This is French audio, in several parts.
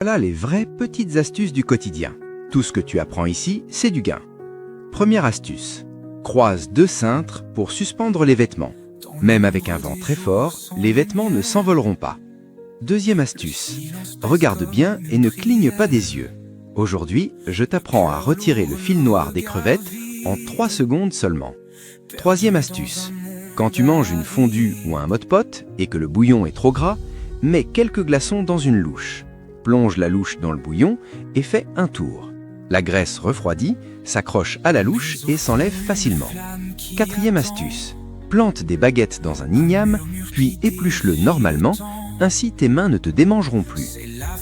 Voilà les vraies petites astuces du quotidien. Tout ce que tu apprends ici, c'est du gain. Première astuce. Croise 2 cintres pour suspendre les vêtements. Même avec un vent très fort, les vêtements ne s'envoleront pas. Deuxième astuce. Regarde bien et ne cligne pas des yeux. Aujourd'hui, je t'apprends à retirer le fil noir des crevettes en 3 secondes seulement. Troisième astuce. Quand tu manges une fondue ou un mode-pot et que le bouillon est trop gras, mets quelques glaçons dans une louche. Plonge la louche dans le bouillon et fais un tour. La graisse refroidie s'accroche à la louche et s'enlève facilement. Quatrième astuce. Plante des baguettes dans un igname, puis épluche-le normalement, ainsi tes mains ne te démangeront plus.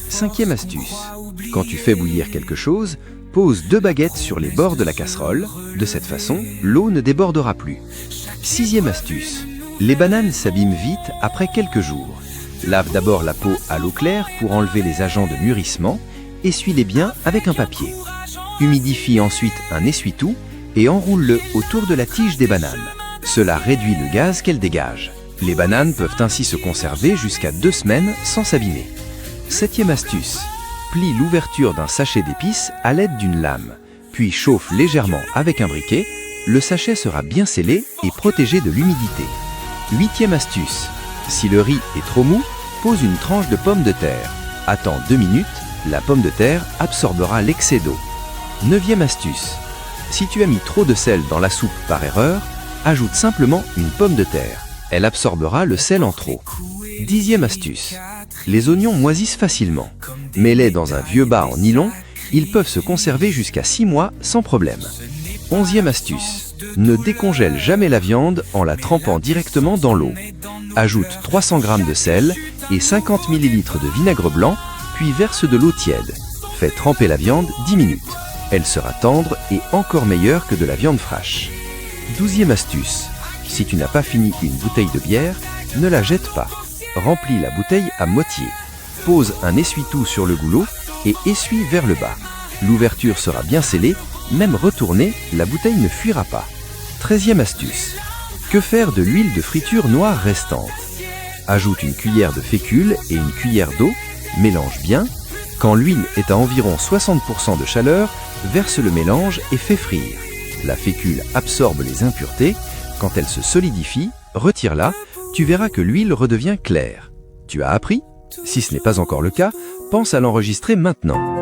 Cinquième astuce. Quand tu fais bouillir quelque chose, pose 2 baguettes sur les bords de la casserole. De cette façon, l'eau ne débordera plus. Sixième astuce. Les bananes s'abîment vite après quelques jours. Lave d'abord la peau à l'eau claire pour enlever les agents de mûrissement, essuie-les bien avec un papier. Humidifie ensuite un essuie-tout et enroule-le autour de la tige des bananes. Cela réduit le gaz qu'elles dégagent. Les bananes peuvent ainsi se conserver jusqu'à 2 semaines sans s'abîmer. Septième astuce. Plie l'ouverture d'un sachet d'épices à l'aide d'une lame, puis chauffe légèrement avec un briquet. Le sachet sera bien scellé et protégé de l'humidité. Huitième astuce. Si le riz est trop mou, pose une tranche de pomme de terre. Attends 2 minutes, la pomme de terre absorbera l'excès d'eau. Neuvième astuce. Si tu as mis trop de sel dans la soupe par erreur, ajoute simplement une pomme de terre. Elle absorbera le sel en trop. Dixième astuce. Les oignons moisissent facilement. Mets-les dans un vieux bas en nylon, ils peuvent se conserver jusqu'à 6 mois sans problème. Onzième astuce. Ne décongèle jamais la viande en la trempant directement dans l'eau. Ajoute 300 g de sel et 50 ml de vinaigre blanc, puis verse de l'eau tiède. Fais tremper la viande 10 minutes. Elle sera tendre et encore meilleure que de la viande fraîche. 12e astuce. Si tu n'as pas fini une bouteille de bière, ne la jette pas. Remplis la bouteille à moitié. Pose un essuie-tout sur le goulot et essuie vers le bas. L'ouverture sera bien scellée, même retournée, la bouteille ne fuira pas. 13e astuce. Que faire de l'huile de friture noire restante? Ajoute une cuillère de fécule et une cuillère d'eau, mélange bien. Quand l'huile est à environ 60% de chaleur, verse le mélange et fais frire. La fécule absorbe les impuretés. Quand elle se solidifie, retire-la, tu verras que l'huile redevient claire. Tu as appris? Si ce n'est pas encore le cas, pense à l'enregistrer maintenant.